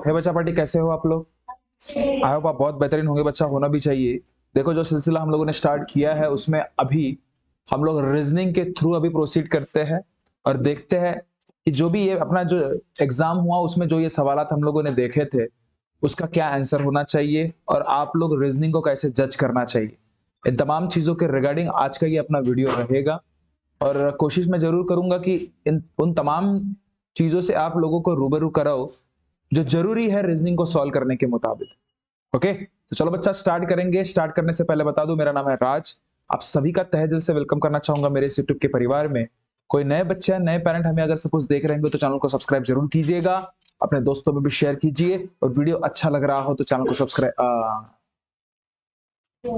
हे बच्चा पार्टी कैसे हो आप लोग? आई होप आप बहुत बेहतरीन होंगे, बच्चा होना भी चाहिए। देखो जो सिलसिला हम लोगों ने स्टार्ट किया है उसमें अभी हम लोग रीजनिंग के थ्रू अभी प्रोसीड करते हैं और देखते हैं कि जो भी ये अपना जो एग्जाम हुआ उसमें जो ये सवालात हम लोगों ने देखे थे उसका क्या आंसर होना चाहिए और आप लोग रीजनिंग को कैसे जज करना चाहिए। इन तमाम चीजों के रिगार्डिंग आज का ये अपना वीडियो रहेगा और कोशिश मैं जरूर करूंगा कि उन तमाम चीजों से आप लोगों को रूबरू कराओ जो जरूरी है रीजनिंग को सॉल्व करने के मुताबिक। ओके, तो चलो बच्चा स्टार्ट करेंगे। स्टार्ट करने से पहले बता दूं मेरा नाम है राज। आप सभी का तहे दिल से वेलकम करना चाहूंगा मेरे इस यूट्यूब के परिवार में। कोई नए बच्चे नए पेरेंट हमें अगर सपोज देख रहे हैं तो चैनल को सब्सक्राइब जरूर कीजिएगा, अपने दोस्तों में भी शेयर कीजिए और वीडियो अच्छा लग रहा हो तो चैनल को सब्सक्राइब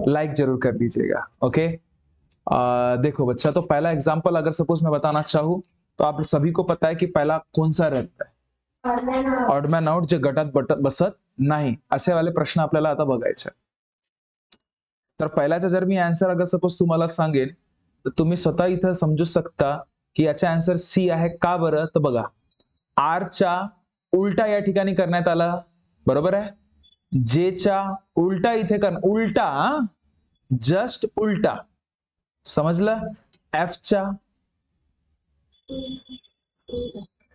लाइक जरूर कर दीजिएगा। ओके, देखो बच्चा, तो पहला एग्जांपल अगर सपोज मैं बताना चाहूँ तो आप सभी को पता है कि पहला कौन सा रहता है? ऑड मॅन आउट, जे गटात बसत नाही, असे वाले प्रश्न आपल्याला आता बघायचे। तर पहिल्याचा जर मी आन्सर अगर सपोज तुम्हाला सांगेन तर तुम्ही स्वतः इथं समजू शकता की याचा आन्सर सी आहे। का बरं? तर बघा, आर चा उलटा या ठिकाणी करण्यात आला, बरोबर आहे। जे चा उलटा इथे उलटा, जस्ट उलटा, समजलं। एफ चा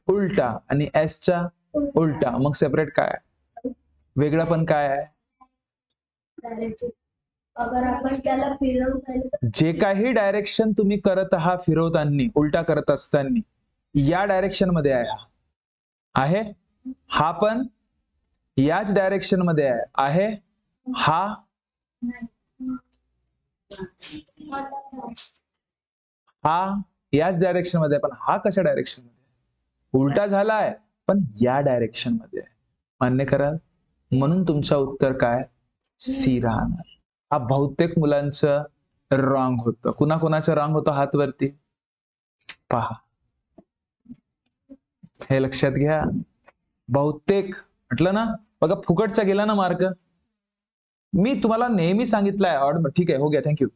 उलटा आणि एस चा उलटा, मग सेपरेट काय आहे? वेगळं पण काय आहे? अगर आपण त्याला फिरवलं, जे काही डायरेक्शन तुम्ही करत आहात फिरवताना, उलटा करत असताना, या डायरेक्शन मध्ये आहे, हा पण याच डायरेक्शन मध्ये आहे, हा याच डायरेक्शन मध्ये, पण हा कशा डायरेक्शन मध्ये? उलटा झालाय पण या डायरेक्शन मध्ये आहे। मान्य कराल? म्हणून तुमचं उत्तर काय? सी राहणार। हा बहुतेक मुलांचं रॉंग होतं। कुणाकुणाचं रॉंग होतं हात वरती पहा, हे लक्षात घ्या। बहुतेक म्हटलं ना, बघा फुकटचा गेला ना मार्क। मी तुम्हाला नेहमी सांगितलंय ऑड, ठीक है हो गया, थैंक यू।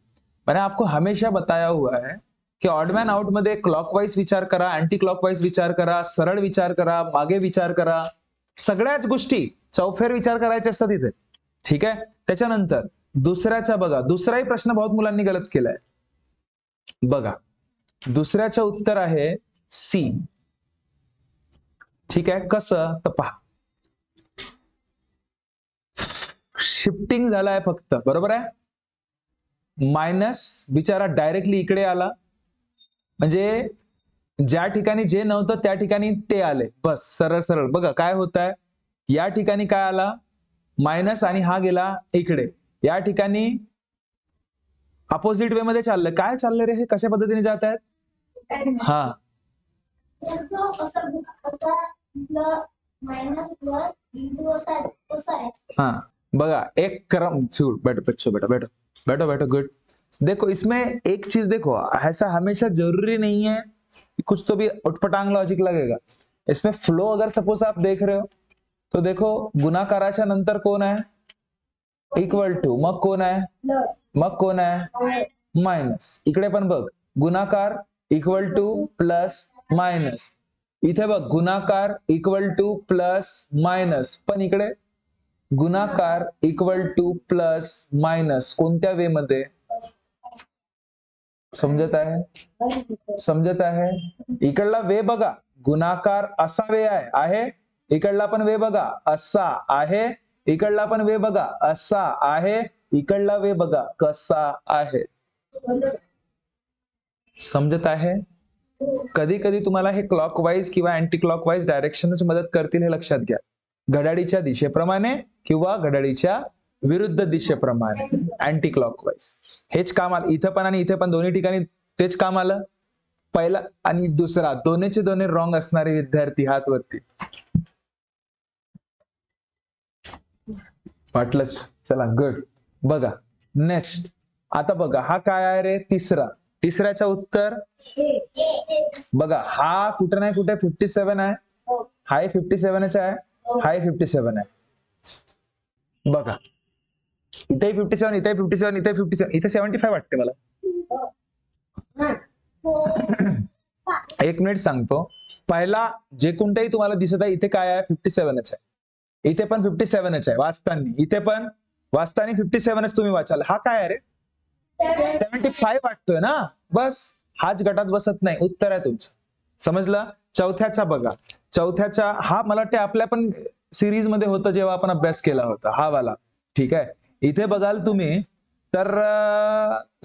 मैंने आपको हमेशा बताया हुआ है कि ऑड मॅन आउट मध्ये क्लॉकवाइज विचार करा, अँटी क्लॉकवाइज विचार करा, सरळ विचार करा, मागे विचार करा, सगळ्याच गोष्टी चौफेर विचार करायचे असतात इथे, ठीक आहे। त्याच्यानंतर दुसऱ्याचा बघा, दुसराही प्रश्न बहुत मुलांनी गलत केलाय बघा। दुसऱ्याचं उत्तर आहे सी, ठीक आहे। कसं? तर पहा, शिफ्टिंग झालाय फक्त, बरोबर आहे। मायनस बिचारा डायरेक्टली इकडे आला, म्हणजे ज्या ठिकाणी जे नव्हतं त्या ठिकाणी ते आले, बस सरळ सरळ। बघा काय होत आहे, या ठिकाणी काय आला मायनस आणि हा गेला इकडे, या ठिकाणी अपोजिट वे मध्ये चाललं। काय चाललंय रे हे, कशा पद्धतीने जात आहेत? हा, हाँ बघा, एक क्रम, बैठो बच्चों, बैठो बैठो बैठो बैठो, गुड। देखो इसमें एक चीज देखो, ऐसा हमेशा जरूरी नहीं है कि कुछ तो भी उटपटांग लॉजिक लगेगा। इसमें फ्लो अगर सपोज आप देख रहे हो तो देखो, गुणाकाराच्या नंतर कोण आहे? इक्वल टू, मग कोण आहे? मग कोण आहे? मायनस। इकडे पण बघ, गुणाकार इक्वल टू प्लस मायनस, इथे बघ गुणाकार इक्वल टू प्लस मायनस, पण इकडे गुणाकार इक्वल टू प्लस मायनस। कोणत्या वे मध्ये? समजत आहे? समजत आहे? इकडला वे बघा, गुणाकार असा वे आहे, इकडला पण वे बघा असा आहे, इकडला पण वे बघा असा आहे, इकडला वे बघा कसा आहे। समजत आहे? कधी कधी तुम्हाला हे क्लॉकवाइज किंवा अँटी क्लॉकवाइज डायरेक्शनच मदत करतील, हे लक्षात घ्या। घड्याळीच्या दिशेप्रमाणे किंवा घड्याळीच्या विरुद्ध दिशेप्रमाणे, अँटी क्लॉकवाइज हेच काम आलं इथं पण आणि इथे पण, दोन्ही ठिकाणी तेच काम आलं। पहिला आणि दुसरा दोन्हीचे दोन्ही रॉंग असणारे विद्यार्थी हात वरती, वाटलंच, चला गुड। बघा नेक्स्ट, आता बघा हा काय आहे रे? तिसरा। तिसऱ्याचं उत्तर बघा, हा कुठे नाही कुठे 57 आहे, हाय 57 आहे, हाय 57 आहे। बघा इथे 57, इथे 57, इथे 57, इथे 75 वाटते मला। एक मिनिट सांगतो, पहिला जे कोणताही तुम्हाला दिसत आहे इथे काय आहे? 57 आहे। इथे पण 57च आहे वाचताना, इथे पण वाचताना 57च तुम्ही वाचाल. हा काय आहे रे, 75 वाटतोय ना, बस हाच गटात बसत नाही, उत्तर आहे तुमचं. समजलं? चौथ्याचा बघा, चौथ्याचा हा मला वाटते आपल्या पण सिरीज मध्ये होतं जेव्हा आपण अभ्यास केला होता, हा वाला. ठीक आहे, इथे बघाल तुम्ही तर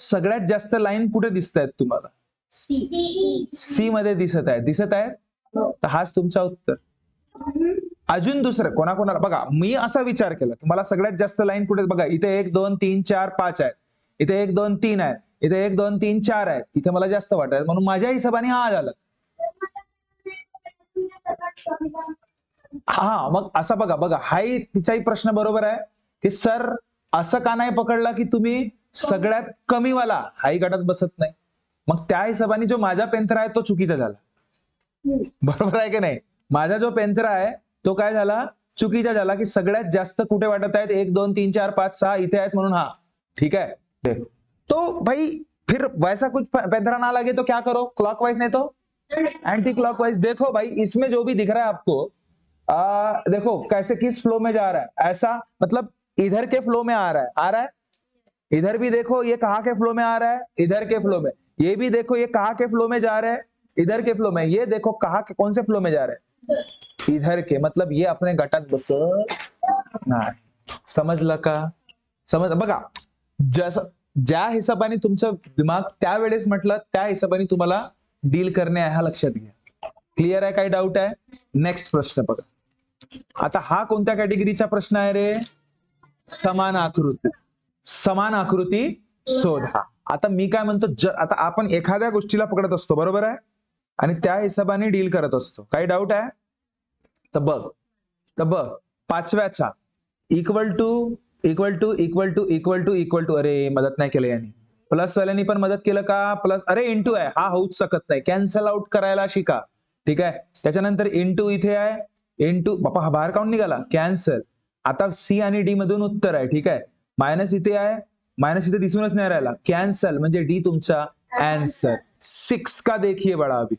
सगळ्यात जास्त लाईन कुठे दिसत आहेत तुम्हाला? सी मध्ये दिसत आहे. तर हाच तुमचा उत्तर. अजून दुसरं कोणाकोणाला बघा, मी असा विचार केला की मला सगळ्यात जास्त लाईन कुठे, बघा इथे 1 2 3 4 5 आहेत, इथे 1 2 3 आहेत, इथे 1 2 3 4 आहेत, इथे मला जास्त वाटत, म्हणून माझ्या हिशोबाने हा झालं. हा मग असा बघा हाही तिचाही प्रश्न बरोबर आहे की सर असं का नाही पकडला की तुम्ही सगळ्यात कमीवाला हाही गटात बसत नाही. मग त्या हिशोबाने जो माझा पेंथरा आहे तो चुकीचा झाला. बरोबर आहे की नाही? माझा जो पेंथरा आहे तो काय झाला, चुकीचा झाला, की सगळ्यात जास्त कुठे वाटत आहेत, 1 2 3 4 5 6 इथे आहेत म्हणून हा. ठीक है, तो भाई फिर वैसा कुछ पेंथरा ना लगे तो क्या करो, क्लॉकवाइज नहीं तो एंटी क्लॉकवाइज. देखो भाई इसमें जो भी दिख रहा है आपको, देखो कैसे किस फ्लो में जा रहा है, ऐसा मतलब इधर के फ्लो में आ रहा है, इधर भी देखो ये कहाँ के फ्लो में आ रहा है, इधर के फ्लो में, ये भी देखो ये कहाँ के फ्लो में जा रहा है, इधर के फ्लो में, ये देखो कहाँ के कौन से फ्लो में जा रहे हैं, इधर के, मतलब ये अपने गटात बसत नाही. समजलं का? समज बघा, जसं ज्या हिशोबाने तुमचं दिमाग त्यावेळेस म्हटलं त्या हिशोबाने तुम्हाला डील करणे आहे, हा लक्षात घ्या. क्लिअर आहे? काही डाऊट आहे? नेक्स्ट प्रश्न बघा. आता हा कोणत्या कॅटेगरीचा प्रश्न आहे रे? समान आकृती. समान आकृती शोधा. आता मी काय म्हणतो, आता आपण एखाद्या गोष्टीला पकडत असतो, बरोबर आहे, आणि त्या हिशोबाने डील करत असतो. काही डाऊट आहे? तर बघ पाचव्याचा equal to equal to equal to equal to equal to, अरे मदत नाही केलं यांनी, प्लस वाल्यांनी पण मदत केलं का? प्लस, अरे इंटू आहे, हा होऊच शकत नाही, कॅन्सल आउट करायला शिका. ठीक आहे, त्याच्यानंतर इंटू इथे आहे, इंटू बापा हा बाहेर काढून निघाला, कॅन्सल. आता सी आणि डी मधून उत्तर आहे. ठीक आहे, मायनस इथे आहे, मायनस इथे दिसूनच नाही राहिला, कॅन्सल, म्हणजे डी तुमचा आन्सर. 6 का देखिए बडा अभी.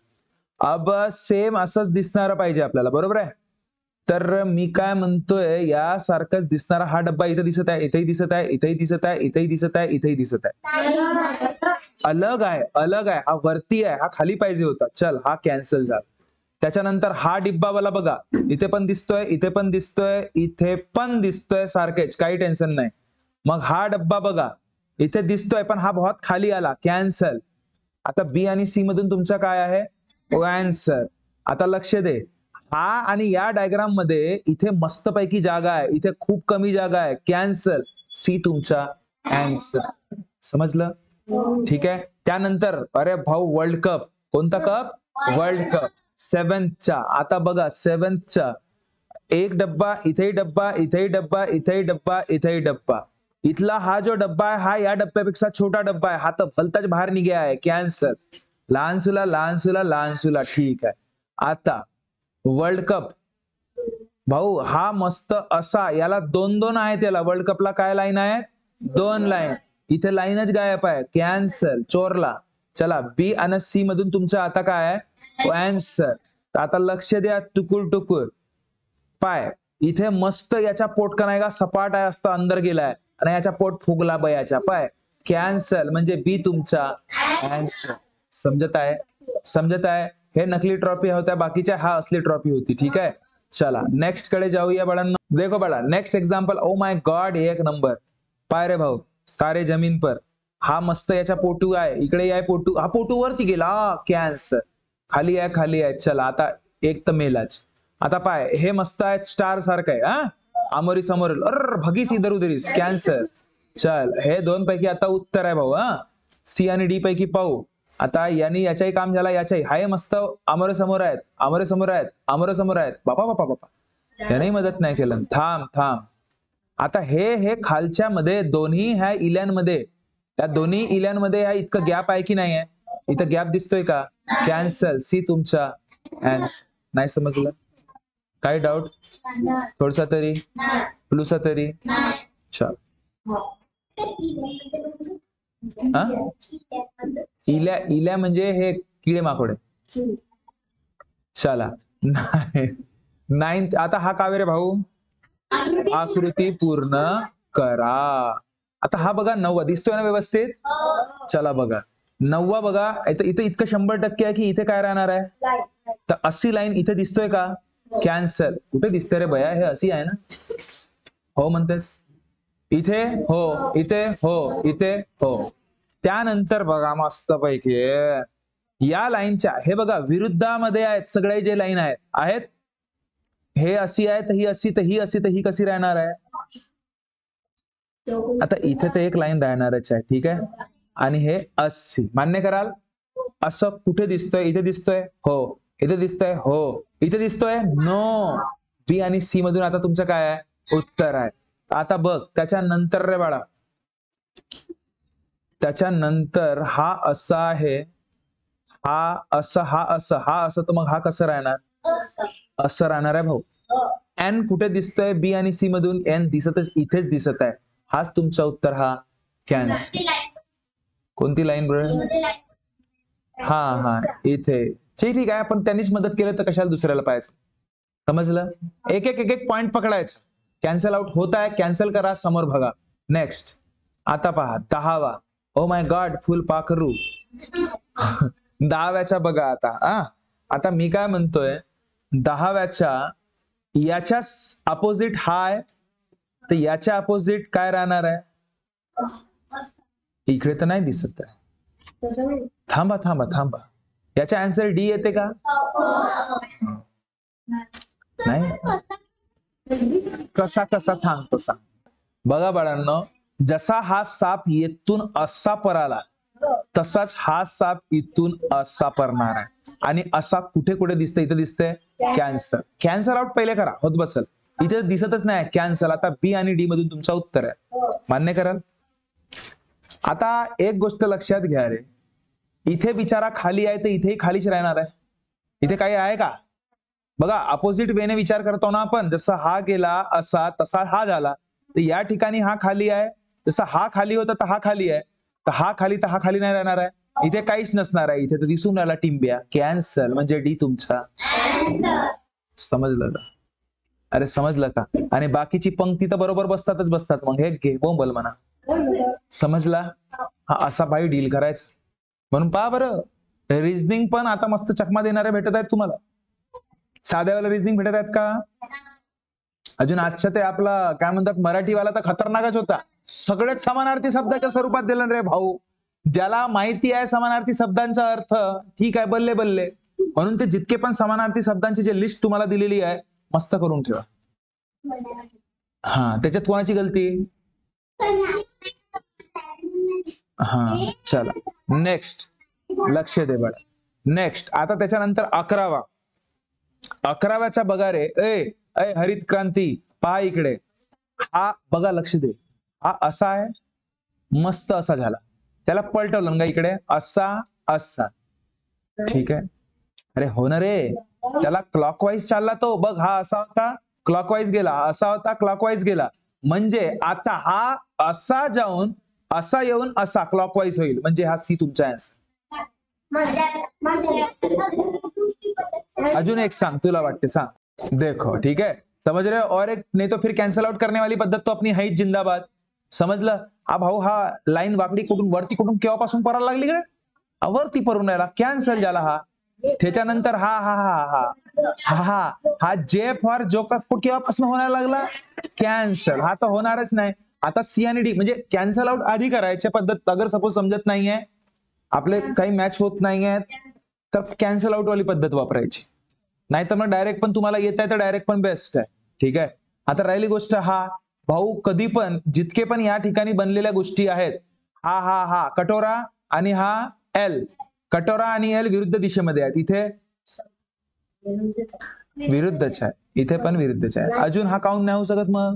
अब सेम असंच दिसणार पाहिजे आपल्याला, बरोबर आहे. तर मी काय म्हणतोय, यासारखंच दिसणारा हा डब्बा इथे दिसत आहे, इथेही दिसत आहे, इथेही दिसत आहे, इथेही दिसत आहे, इथेही दिसत आहे. अलग आहे, अलग आहे, हा वरती आहे, हा खाली पाहिजे होता. चल हा कॅन्सल झाला. त्याच्यानंतर हा डिब्बावाला बघा, इथे पण दिसतोय, इथे पण दिसतोय, इथे पण दिसतोय, सारखेच, काही टेन्शन नाही. मग हा डब्बा बघा, इथे दिसतोय पण हा बहुत खाली आला, कॅन्सल. आता बी आणि सी मधून तुमचा काय आहे? आन्सर. आता लक्ष दे, हा आणि या डायग्राम मध्ये इथे मस्तपैकी जागा आहे, इथे खूप कमी जागा आहे, कॅन्सल. सी तुमचा आन्सर. समजलं? ठीक आहे. त्यानंतर अरे भाऊ वर्ल्ड कप, कोणता कप? World cup 7th. आता बघा 7th, एक डब्बा, इथेही डब्बा, इथेही डब्बा, इथेही डब्बा, इथेही डब्बा. इथला हा जो डब्बा आहे, हा या डब्यापेक्षा छोटा डब्बा आहे, हा तर भलताच बाहेर निघ्या आहे, कॅन्सल. लहान सुला लहान सुला लहान सुला. ठीक आहे. आता वर्ल्ड कप भाऊ हा मस्त असा, याला 2-2 आहे, त्याला वर्ल्ड कपला काय लाईन आहे? 2 लाईन. इथे लाईनच गायब आहे, कॅन्सल, चोरला. चला बी आणि सी मधून तुमचा आता काय आहे? आन्सर. आता लक्ष द्या, टुकुर टुकुर पाय, इथे मस्त याच्या पोट का नाही का सपाट आहे, असतं अंदर गेलाय, आणि याच्या पोट फुगला बयाच्या, पाय कॅन्सल, म्हणजे बी तुमचा आन्सर. समजत आहे? समजत आहे? हे नकली ट्रॉफी होत्या, बाकीच्या हा असली ट्रॉफी होती. ठीक आहे, चला नेक्स्ट कडे जाऊया बाळांनो. देखो बाळा, next example. O my God, एक नंबर. पाय रे भाऊ, तारे जमीन पर. हा मस्त याच्या पोटू आहे, इकडे आहे पोटू, हा पोटू वरती गेला, कॅन्सर. खाली आहे, खाली आहे. चला आता एक तर मेलाच. आता पाय, हे मस्त आहे, स्टार सारखं आहे, हा अमोरी समोर, अर भगीस इधर उधरीस, कॅन्सर. चल हे 2 पैकी आता उत्तर आहे भाऊ. हा सी आणि डी पैकी पाहू. आता यांनी याच्याही काम झाला, याच्याही, हाय मस्त अमोरे समोर आहेत, अमोरे समोर आहेत, अमोरे समोर आहेत. बापा बापा बापा, यानेही मदत नाही केलं. थांब थांब, आता हे खालच्या मध्ये दोन्ही ह्या इल्यांमध्ये, या दोन्ही इल्यांमध्ये ह्या इतकं गॅप आहे की नाही आहे? इथं गॅप दिसतोय का? कॅन्सल. सी तुमचा आन्सर. नाही समजलं? काही डाऊट? थोडसा तरी, प्लूसा तरी. चल इल्या म्हणजे हे किडे माकोडे. चला 9th. आता हा कावे रे भाऊ, आकृती पूर्ण करा. आता हा बघा 9 दिसतोय ना व्यवस्थित. चला बघा 9 बघा इथं इतकं 100% आहे की इथे काय राहणार आहे. तर अशी लाईन इथे दिसतोय का. कॅन्सल. कुठे दिसतंय रे बया, हे अशी आहे ना. हो म्हणतेस. इथे हो, इथे हो, इथे हो. त्यानंतर बघा मस्त पैकी या लाईनच्या हे बघा विरुद्धामध्ये आहेत सगळे जे लाईन आहेत. हे अशी आहे तर ही अशी तर ही अशी तर ही कशी राहणार आहे. आता इथे तर एक लाईन राहणारच आहे. ठीक आहे. आणि हे अशी मान्य कराल. असं कुठे दिसतोय. इथे दिसतोय हो, इथे दिसतोय हो, इथे दिसतोय नो. बी आणि सी मधून आता तुमचं काय आहे उत्तर आहे. आता बघ त्याच्यानंतर रे बाळा, त्याच्यानंतर हा असा आहे, हा असं, हा असं, हा असं, तर मग हा कसं राहणार. असं राहणार आहे भाऊ. एन कुठे दिसतोय बी आणि सी मधून. एन दिसतच इथेच दिसत आहे. हाच तुमचा उत्तर. हा कॅन्सल. कोणती लाईन बरं. हा इथे. ठीक आहे. पण त्यांनीच मदत केलं तर कशाला दुसऱ्याला पाहायचं. समजलं. एक एक पॉइंट पकडायचं. कॅन्सल आउट होत आहे. कॅन्सल करा. समोर बघा. नेक्स्ट. आता पहा 10वा. ओ माय गॉड फुल पाखरू. 10व्याच्या बघा आता. आता मी काय म्हणतोय 10व्याच्या याच्या अपोजिट हा आहे तर याच्या अपोजिट काय राहणार आहे. इकडे तर नाही दिसत आहे. थांबा. याचा आन्सर डी येते का. नाही. कसा थांबतो सांग. बघा बाळांनो, जसा हा साप येथून असा पराला तसाच हा साप इथून असा परणार आहे. आणि असा कुठे कुठे दिसतंय. इथे दिसतंय कॅन्सल. कॅन्सल आउट पहिले करा. होत बसल. इथे दिसतच नाही कॅन्सल. आता बी आणि डी मधून तुमचं उत्तर आहे. मान्य कराल. आता एक गोष्ट लक्षात घ्या रे, इथे बिचारा खाली आहे तर इथेही खालीच राहणार आहे. इथे काही आहे का. बघा अपोजिट वेने विचार करतो ना आपण. जसा हा गेला असा तसा हा झाला. तर या ठिकाणी हा खाली आहे. जसा हा खाली होता तर हा खाली आहे. तर हा खाली नाही राहणार आहे. इथे काहीच नसणार आहे. इथे तर दिसून राहिला टिंब्या. कॅन्सल. म्हणजे डी तुमचा. समजलं का. अरे समजलं का. आणि बाकीची पंक्ती तर बरोबर बसतात. मग हे घे बोंबल म्हणा. समजला. हा असा बाई डील करायचं. म्हणून पहा बरं रिझनिंग पण आता मस्त चकमा देणारे भेटत आहेत तुम्हाला. साध्यावाला रिझनिंग भेटत आहेत का. अजून आजच्या ते आपला काय म्हणतात मराठीवाला तर खतरनाकच होता. सगळेच समानार्थी शब्दाच्या स्वरूपात दिलं रे भाऊ. ज्याला माहिती आहे समानार्थी शब्दांचा अर्थ ठीक आहे बल्ले. म्हणून ते जितके पण समानार्थी शब्दांची जे लिस्ट तुम्हाला दिलेली आहे मस्त करून ठेवा. त्याच्यात कोणाची गलती. चला नेक्स्ट. लक्ष दे बघा. नेक्स्ट. आता त्याच्यानंतर 11वा. 11व्याचा बघा रे. ए हरित क्रांती पहा इकडे. हा बघा लक्ष दे. हा असा आहे. मस्त असा झाला. त्याला पलटवलं का इकडे. असा. ठीक आहे. अरे हो ना रे. त्याला क्लॉकवाईज चालला तो. बघ हा असा होता क्लॉकवाईज गेला. असा होता क्लॉकवाईज गेला. म्हणजे आता हा असा जाऊन असा येऊन असा क्लॉकवाईज होईल. म्हणजे हा सी तुमचा आन्सर. अजून एक सांग तुला वाटते सांग. देखो ठीक है समझ रहे हो. और एक नहीं तो फिर कैंसल आउट करने वाली पद्धत तो अपनी है जिंदाबाद. समजलं. भाऊ हा लाईन वाकडी कुठून वरती कुठून केव्हापासून परायला लागली कडे. वरती परून राहिला. कॅन्सल झाला हा. त्याच्यानंतर हा जे फॉर जोकर केव्हापासून होण्याला लागला. कॅन्सल. हा तर होणारच नाही. आता सी आणि डी म्हणजे कॅन्सल आउट आधी करायची पद्धत. अगर सपोज समजत नाहीये आपले काही मॅच होत नाहीये तर कॅन्सल आउट वाली पद्धत वापरायची. नाही तर मग डायरेक्ट पण तुम्हाला येत आहे तर डायरेक्ट पण बेस्ट आहे. ठीक आहे. आता राहिली गोष्ट हा भाऊ कधी पण जितके पण या ठिकाणी बनलेल्या गोष्टी आहेत हा कटोरा आणि हा एल. कटोरा आणि एल विरुद्ध दिशेमध्ये आहेत. इथे विरुद्धच आहे. इथे पण विरुद्धच आहे. अजून हा काउंट नाही होऊ शकत. मग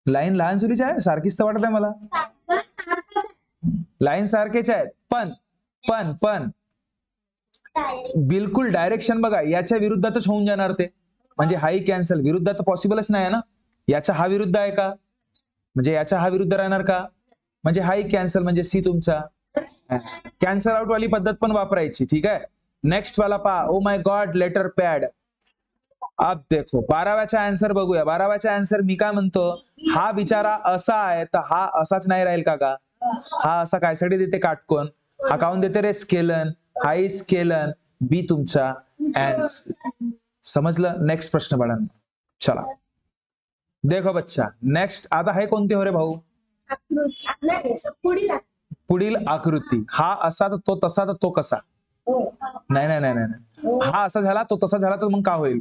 लाईन लहान सुरीची आहे सारखीच तर वाटत आहे मला. लाईन सारखेच आहेत पण बिलकुल डायरेक्शन बघा याच्या विरुद्धातच होऊन जाणार ते. म्हणजे हाही कॅन्सल. विरुद्ध तर पॉसिबलच नाही आहे ना. याचा हा विरुद्ध आहे का. म्हणजे याचा हा विरुद्ध राहणार का. म्हणजे हाही कॅन्सल. म्हणजे सी तुमचा. कॅन्सल आउट वाली पद्धत पण वापरायची. ठीक आहे. नेक्स्ट वाला पहा. Oh my God letter pad. अब देखो 12व्याचा आन्सर बघूया. 12व्याचा आन्सर मी काय म्हणतो, हा बिचारा असा आहे तर हा असाच नाही राहील का? हा असा कायसाठी देते काटकोन, हा काऊन देते रे स्केलन, हाई स्केलन, बी तुमचा आन्सर. समजलं. नेक्स्ट प्रश्न बाळांनो, चला देखो बच्चा. नेक्स्ट आता हे कोणते हो रे भाऊ? पुढील आकृती. हा असा तर तो तसा तर तो कसा? नाही नाही नाही नाही, हा असा झाला तो तसा झाला तर मग का होईल?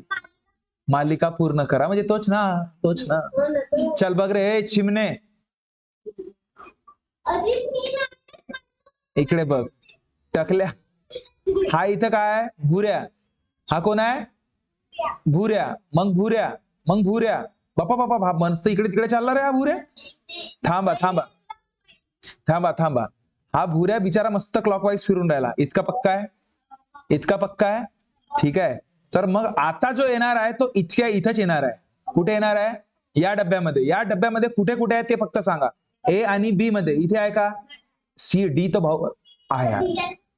मालिका पूर्ण करा म्हणजे तोच ना, तोच ना. चल बघ रे चिमणे, इकडे बघ. टकल्या, हा इथं काय? भुऱ्या. हा कोण आहे? भुऱ्या. मग भुऱ्या, मग भुऱ्या. बापा बापा भाप मस्त इकडे तिकडे चालला रे हा भुऱ्या. थांबा थांबा थांबा थांबा. हा भुऱ्या बिचारा मस्त क्लॉकवाईज फिरून राहिला. इतका पक्का आहे? इतका पक्का आहे? ठीक आहे. तर मग आता जो येणार आहे तो इथंच येणार आहे. कुठे येणार आहे? या डब्यामध्ये. या डब्यामध्ये कुठे कुठे आहे ते फक्त सांगा. ए आणि बी मध्ये. इथे आहे का? सी डी तर भाऊ आहे.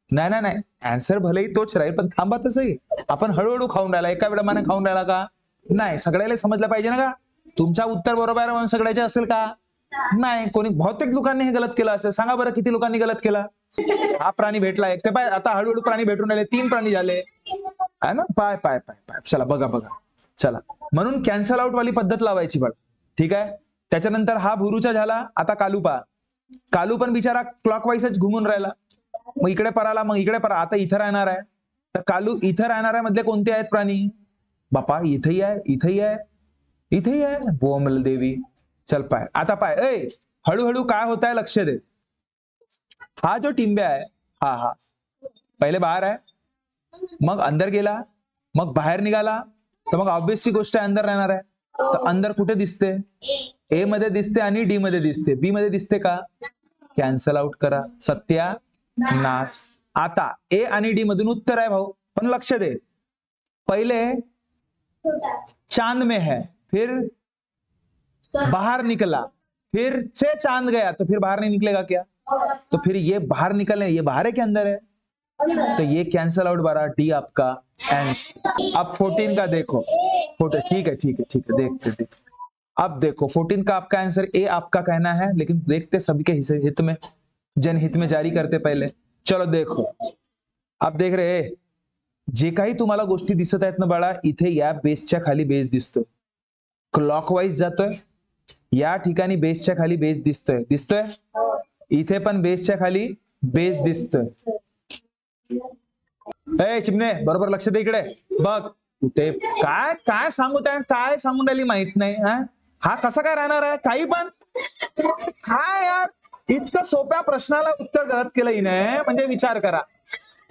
नाही नाही नाही, आन्सर भलेही तोच राहील पण थांबा तसंही. आपण हळूहळू खाऊन राहिला, एका वेळाने खाऊन राहिला का? नाही. सगळ्याला समजलं पाहिजे ना का? तुमच्या उत्तर बरोबर आहे म्हणून सगळ्याचे असेल का? नाही. कोणी बहुतेक लोकांनी हे गलत केलं असेल. सांगा बरं किती लोकांनी गलत केला? हा प्राणी भेटला एक ते पाय. आता हळूहळू प्राणी भेटून राहिले. 3 प्राणी झाले आहे ना. पाय पाय पाय पाय. चला बघा बघा. चला म्हणून कॅन्सल आउट वाली पद्धत लावायची बघ. ठीक आहे. त्याच्यानंतर हा भुरूचा झाला. आता कालू पहा. कालू पण बिचारा क्लॉकवाईजच घुमून राहिला. मग इकडे पराला, मग इकडे परा. आता इथं राहणार आहे. तर कालू इथं राहणाऱ्या मधले कोणते आहेत प्राणी? बापा इथंही आहे, इथंही आहे, इथेही आहे. बोमल देवी. चल पाय. आता पाय. ए हळूहळू काय होत आहे लक्ष दे. हा जो टिंब्या आहे हा हा पहिले बाहेर आहे, मग अंदर गेला, मग बाहेर निघाला. तर मग ऑब्वियसली गोष्ट आहे अंदर राहणार आहे. तर अंदर कुठे दिसते? ए मध्ये दिसते आणि डी मध्ये दिसते. बी मध्ये दिसते का? कॅन्सल आउट करा. सत्यानाश. आता ए आणि डी मधून उत्तर आहे भाऊ. पण लक्ष दे, पहिले चांद में है, फिर बाहर निकला, फिर से चांद गया, तो फिर बाहर नहीं निकलेगा क्या? तो फिर ये बाहर निकलने, ये बाहर है कि अंदर है? तो ये कैंसल आउट बारा. डी आपका आंसर. अब 14 का देखो. फोटो ठीक है ठीक है ठीक है, देखते देखते. अब देखो 14 का आपका आंसर ए आपका कहना है, लेकिन देखते सभी के हित में, जनहित में जारी करते पहिले. चलो देखो. अब देख रहे जे काही तुम्हाला गोष्टी दिसत आहेत ना बाळा, इथे या बेसच्या खाली बेस दिसतोय. क्लॉकवाईज जातोय. या ठिकाणी बेसच्या खाली बेस दिसतोय. दिसतोय? इथे पण बेसच्या खाली बेस दिसतोय. ए चिमणे बरोबर लक्ष दे इकडे बघ. कुठे काय काय सांगू त्या, काय सांगून राहिली माहित नाही. हा कसा काय राहणार आहे? काही पण काय यार, इतकं सोप्या प्रश्नाला उत्तर गलत केलं हिने, म्हणजे विचार करा.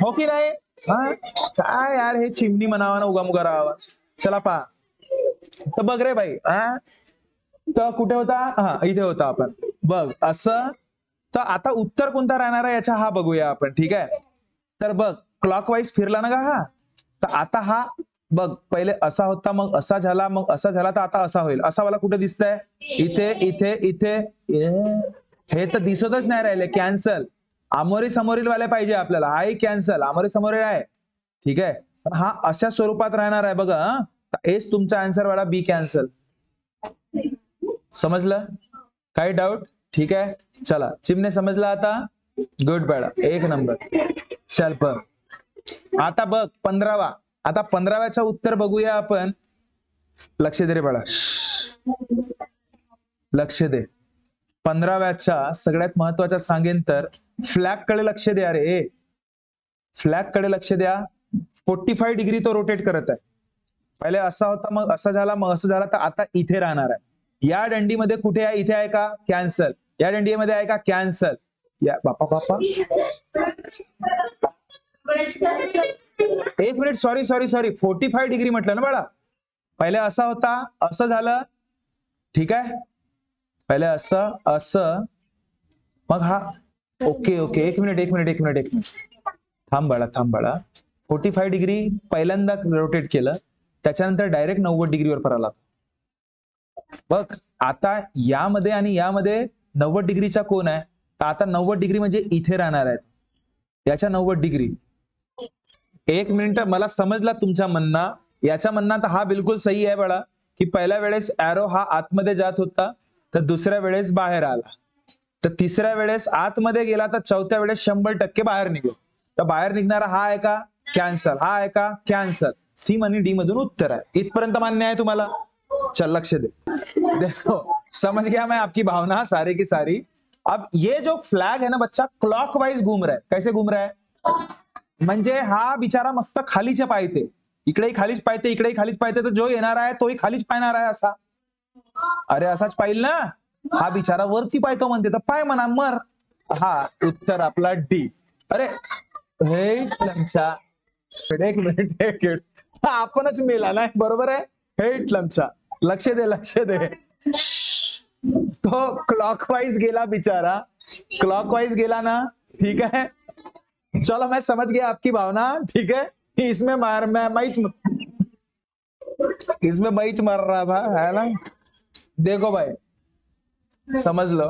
हो की नाही? काय यार हे चिमणी म्हणावा ना उगामुगा राहावा. चला पहा. तर बघ रे भाई. तर कुठे होता? हा इथे होता आपण. बघ असं. तर आता उत्तर कोणता राहणार आहे याचा हा बघूया आपण. ठीक आहे. तर बघ क्लॉकवाईज फिरला ना का हा. तर आता हा बघ पहिले असा होता, मग असा झाला, मग असा झाला, तर आता असा होईल. असा वाला कुठे दिसतंय? इथे इथे इथे. हे तर दिसतच नाही राहिले. कॅन्सल. आमोरी समोरील वाले पाहिजे आपल्याला. हाही कॅन्सल. आमोरी समोरील आहे. ठीक आहे. हा अशा स्वरूपात राहणार आहे बघा. एच तुमचा आन्सर वाला, बी कॅन्सल. समजलं? काही डाऊट? ठीक आहे. चला चिमणे समजला आता? गुड बॅडा, एक नंबर. चल बघ आता बघ 15वा. आता 15व्याचं उत्तर बघूया आपण. लक्ष दे रे बाळा, लक्ष दे. 15व्याचा सगळ्यात महत्वाचा सांगेन तर फ्लॅग कडे लक्ष द्या रे. फ्लॅग कडे लक्ष द्या. 45 डिग्री तो रोटेट करत आहे. पहिले असा होता, मग असा झाला, मग असं झाला, तर आता इथे राहणार आहे. या दंडीमध्ये कुठे आहे? इथे आहे का? कॅन्सल. या दंडीमध्ये आहे का? कॅन्सल. या बापा बापा, एक minute. Sorry sorry sorry, 45 degree म्हटलं ना बाळा. पहिले असा होता, असं झालं. ठीक आहे. पहिले असं असं, मग हा. ओके ओके, एक मिनिट एक मिनिट एक मिनिट एक मिनिट. थांब बाळा थांब बाळा. 45 डिग्री पहिल्यांदा रोटेट केलं, त्याच्यानंतर डायरेक्ट 90 डिग्रीवर पराला. बघ आता यामध्ये आणि यामध्ये 90 डिग्रीचा कोण आहे? तर आता 90 डिग्री म्हणजे इथे राहणार आहेत. याच्या 90 डिग्री. एक मिनिट, मला समजला तुमचा म्हणणं. याच्या म्हणण्यात हा बिलकुल सही आहे बाळा, की पहिल्या वेळेस ॲरो हा आतमध्ये जात होता, तर दुसऱ्या वेळेस बाहेर आला, तर तिसऱ्या वेळेस आतमध्ये गेला, तर चौथ्या वेळेस 100% बाहेर निघेल. तर बाहेर निघणारा हा आहे का? कॅन्सल. हा आहे का? कॅन्सल. सी आणि डी मधून उत्तर आहे. इथपर्यंत मान्य आहे तुम्हाला? चल लक्ष दे. देखो समझ गया मैं आपकी भावना सारी की सारी. अब ये जो फ्लैग है ना बच्चा, क्लॉकवाइज घूम रहा है. कैसे घूम रहा है? म्हणजे हा बिचारा मस्त खालीच्या पायते, इकडेही खालीच पायते, इकडेही खालीच पायते, तर जो येणार आहे तोही खालीच पाहणार आहे असा. अरे असाच पाहिल ना. हा बिचारा वरती पायतो म्हणते, तर पाय म्हणा मर. हा उत्तर आपला डी. अरे हे लमचा, एक मिनिट आपणच मेला नाही, बरोबर आहे. हे लमचा, लक्ष दे लक्ष दे. तो क्लॉकवाइज गेला बिचारा, क्लॉकवाइज गेला ना. ठीक है, चलो मैं समझ गया आपकी भावना. ठीक है, इसमें मैच मर रहा था, है ना. देखो भाई, समज लो,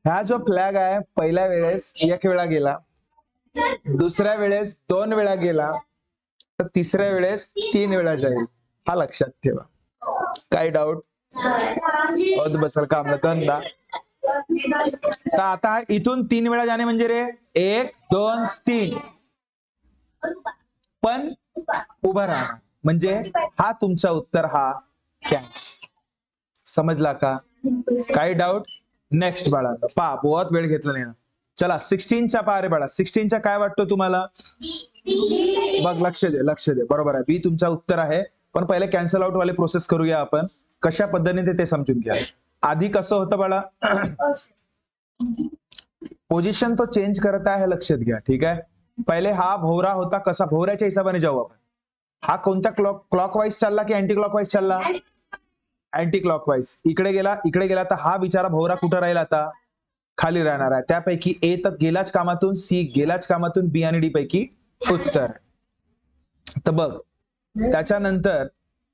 हा जो फ्लॅग आहे पहिल्या वेळेस 1 वेळा गेला, दुसऱ्या वेळेस 2 वेळा गेला, तर तिसऱ्या वेळेस 3 वेळा जाईल. हा लक्षात ठेवा. काय डाऊट? होत बसल काम धंदा. तर आता इथून 3 वेळा जाणे म्हणजे रे 1 2 3, पण उभा राहा म्हणजे हा तुमचा उत्तर, हा कॅन्स. समजला का? काही डाऊट? नेक्स्ट बाळा, पा बहुत वेळ घेतला नाही ना. चला 16च्या पहा रे बाळा. 16च्या काय वाटतो तुम्हाला? बघ, लक्ष दे लक्ष दे. बरोबर आहे, बी तुमचा उत्तर आहे. पण पहिले कॅन्सल आउट वाले प्रोसेस करूया आपण. कशा पद्धतीने ते समजून घ्या. आधी कसं होतं बाळा, पोझिशन तो चेंज करत आहे, लक्षात घ्या. ठीक आहे, पहिले हा भोवरा होता. कसा? भोवऱ्याच्या हिशोबाने जाऊ आपण. हा कोणत्या क्लॉकवाईज चालला की अँटी क्लॉकवाईज चालला? Anti clockwise. इकडे गेला इकडे गेला, तर हा बिचारा भोवरा कुठं राहील? आता खाली राहणार आहे. त्यापैकी ए तर गेलाच कामातून, सी गेलाच कामातून, बी आणि डी पैकी उत्तर. तर बघ, त्याच्यानंतर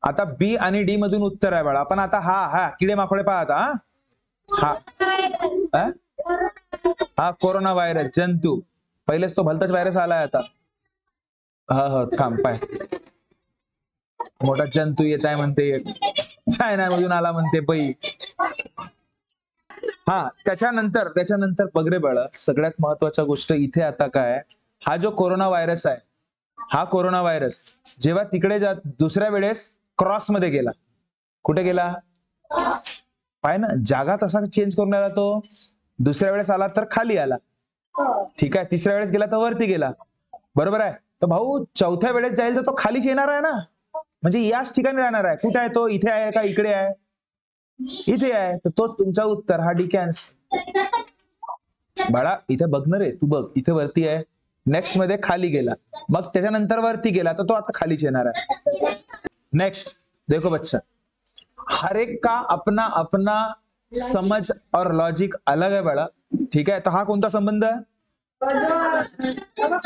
आता बी आणि डी मधून उत्तर आहे बाळा. पण आता हा किडे माकोडे पहा आता. हा कोरोना व्हायरस, जंतू. पहिलेच तो भलताच व्हायरस आलाय आता. हा थांब, पाय मोठा जंतू येत आहे म्हणते, चायना मधून आला म्हणते बाई. हा त्याच्यानंतर बघ रे बाळा, सगळ्यात महत्वाच्या गोष्ट इथे आता काय, हा जो कोरोना व्हायरस आहे, हा कोरोना व्हायरस जेव्हा तिकडे दुसऱ्या वेळेस क्रॉस मध्ये गेला, कुठे गेला? पाय ना, जागा तसा चेंज करून आला तो. दुसऱ्या वेळेस आला तर खाली आला. ठीक आहे, तिसऱ्या वेळेस गेला तर वरती गेला. बरोबर आहे. तर भाऊ चौथ्या वेळेस जाईल तर तो खालीच येणार आहे ना, म्हणजे याच ठिकाणी राहणार आहे. कुठे आहे तो? इथे आहे का इकडे आहे? इथे आहे. तर तोच तुमचा उत्तर, हा डी कॅन्सल. बाळा इथे बघणार आहे तू, बघ इथे वरती आहे, नेक्स्ट मध्ये खाली गेला, मग त्याच्यानंतर वरती गेला, तर तो आता खालीच येणार आहे. नेक्स्ट देखो बच्चा, हर एक का अपना अपना समझ और लॉजिक अलग है बाळा. ठीक आहे, तर हा कोणता संबंध आहे?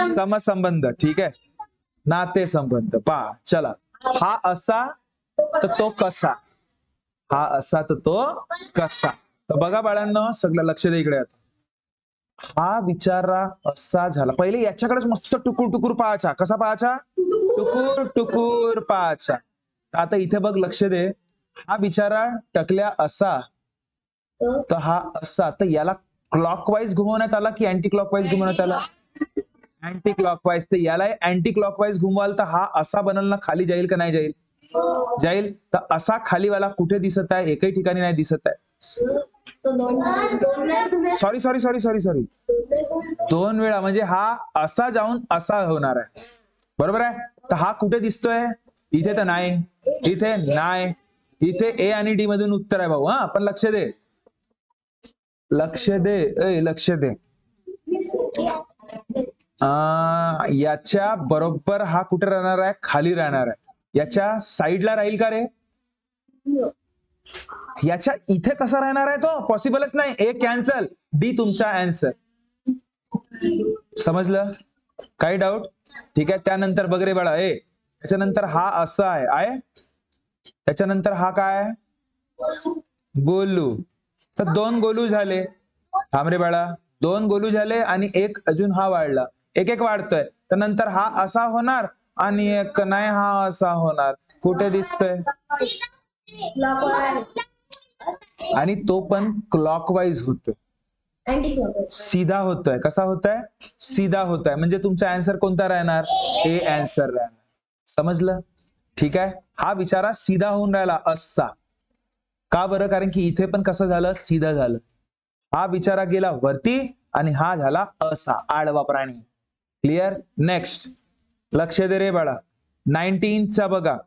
समसंबंध. ठीक आहे, नाते संबंध. पहा चला, हा असा तर तो कसा, हा असा तर तो कसा. तर बघा बाळांनो, सगळं लक्ष दे इकडे. आता हा बिचारा असा झाला. पहिले याच्याकडेच मस्त टुकूर टुकूर पाहायचा. कसा पाहायचा? टुकूर टुकूर पाहायचा. आता इथे बघ, लक्ष दे, हा बिचारा टकल्या असा, तर हा असा. तर याला क्लॉकवाईज घुमवण्यात आला की अँटी क्लॉकवाईज घुमवण्यात आला? Anti clockwise. तर याला अँटी क्लॉकवाईज घुमवाल तर हा असा बनल ना, खाली जाईल का नाही जाईल? जाईल. तर असा खालीवाला कुठे दिसत आहे? एकही ठिकाणी नाही दिसत आहे. सॉरी 2 वेळा, म्हणजे हा असा जाऊन असा होणार आहे. बरोबर आहे. तर हा कुठे दिसतोय? इथे तर नाही, इथे नाही, इथे ए आणि डी मधून उत्तर आहे भाऊ. हा पण लक्ष दे, लक्ष दे, लक्ष दे. याच्या बरोबर हा कुठे राहणार आहे? खाली राहणार आहे. याच्या साईडला राहील का रे? याच्या इथे कसा राहणार आहे तो? पॉसिबलच नाही. ए कॅन्सल, डी तुमचा आन्सर. समजलं? काही डाऊट? ठीक आहे, त्यानंतर बघ रे बाळा, त्याच्यानंतर हा असा आहे, त्याच्यानंतर हा काय? गोलू. तर 2 गोलू झाले. थांब रे बाळा, 2 गोलू झाले आणि एक अजून हा वाढला, एक एक वाढतोय. तर नंतर हा असा होणार आणि एक नाही, हा असा होणार. कुठे दिसतंय? आणि तो पण क्लॉकवाईज होतोय, सीधा होतोय. कसा होतोय? सीधा होतोय. म्हणजे तुमचा आन्सर कोणता राहणार? ए आन्सर राहणार. समजलं? ठीक आहे. हा बिचारा सीधा होऊन राहिला असा. का बरं? कारण की इथे पण कसं झालं? सीधा झालं. हा बिचारा गेला वरती आणि हा झाला असा, आडवा प्राणी. क्लिअर? नेक्स्ट लक्ष दे रे बाळा. 19चा बघा.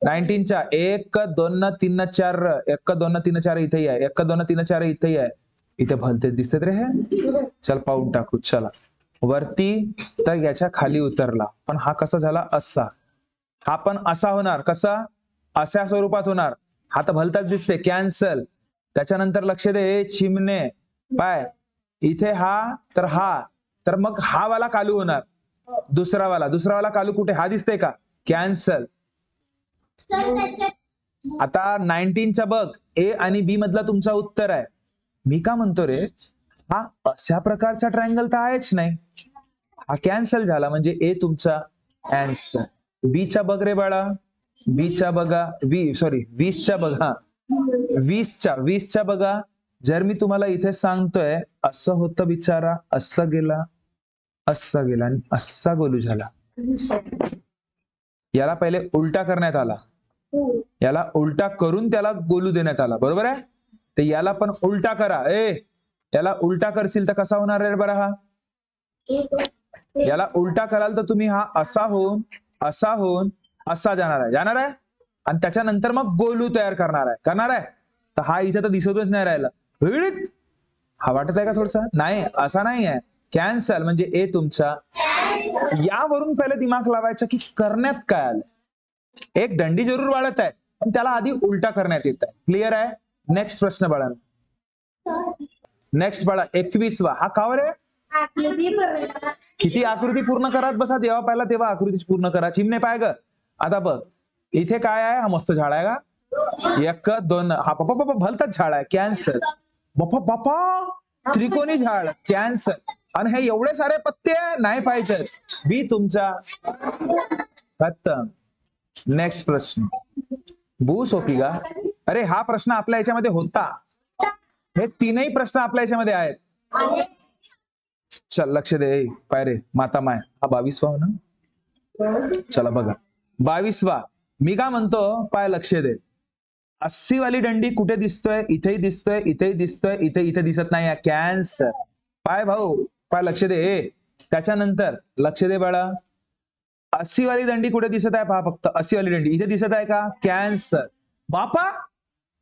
19च्या 1 2 3 4 1 2 3 4 इथेही आहे. 1 2 3 4 इथेही आहे. इथे भलतेच दिसतात रे हे. चल पाहून टाकू. चला वरती तर याच्या खाली उतरला, पण हा कसा झाला? असा. हा पण असा होणार. कसा? अशा स्वरूपात होणार. हा तर भलताच दिसते. कॅन्सल. त्याच्यानंतर लक्ष दे चिमणे. पाय इथे हा तर हा, तर मग हा वाला कालू होणार. दुसरा वाला कालू कुठे? हा दिसतंय का? कॅन्सल. आता 19चा बघ. ए आणि बी मधला तुमचा उत्तर आहे. मी का म्हणतो रे, हा अशा प्रकारचा ट्रायंगल तर आहेच नाही. हा कॅन्सल झाला, म्हणजे ए तुमचा आन्सर. बीचा बघ रे बाळा. बीचा बघा. 20च्या बघा. 20च्या बघा. जर मी तुम्हाला इथे सांगतोय असं होतं बिचारा, असं गेला, असा गेला आणि असा गोलू झाला. याला पहिले उलटा करण्यात आला. याला उलटा करून त्याला गोलू देण्यात आला. बरोबर आहे? तर याला पण उलटा करा. याला उलटा करशील तर कसा होणार रे बरं हा? याला उलटा कराल तर तुम्ही हा असा होऊन असा जाणार आहे आणि त्याच्यानंतर मग गोलू तयार करणार आहे. तर हा इथे तर दिसतच नाही राहिला. हा वाटत आहे का थोडसा? नाही, असा नाही आहे. कॅन्सल म्हणजे ए तुमचा. यावरून पहिले दिमाग लावायचा की करण्यात काय आलं. एक दंडी जरूर वाढत आहे, पण त्याला आधी उलटा करण्यात येत आहे. क्लिअर आहे? नेक्स्ट प्रश्न बाळा. नेक्स्ट बाळा 21वा. हा का रे? किती आकृती पूर्ण करत बसा. देवा पाहिला तेव्हा आकृती पूर्ण करा. चिमणे पाय ग. आता बघ इथे काय आहे? हा मस्त झाड आहे का? 1 2. हा बापा भलताच झाड आहे. कॅन्सल. बापा त्रिकोणी झाड. कॅन्सल. आणि हे एवढे सारे पत्ते नाही पाहिजे. बी तुमचा खतम. नेक्स्ट प्रश्न. बू सोपी का? अरे हा प्रश्न आपल्या याच्यामध्ये होता. हे तीनही प्रश्न आपल्या याच्यामध्ये आहेत. चल लक्ष दे. पाय रे माता माय. हा 22वा हो ना? चला बघा 22वा. मी काय म्हणतो, पाय लक्ष दे. 80 वाली दंडी कुठे दिसतोय? इथेही दिसतोय, इथेही दिसतोय, इथे दिसत नाही. कॅन्सर. पाय भाऊ, पाय लक्ष दे. त्याच्यानंतर लक्ष दे बाळा. 80 वाली दंडी कुठे दिसत आहे? पहा फक्त 80 वाली दंडी इथे दिसत आहे का? कॅन्सल. बापा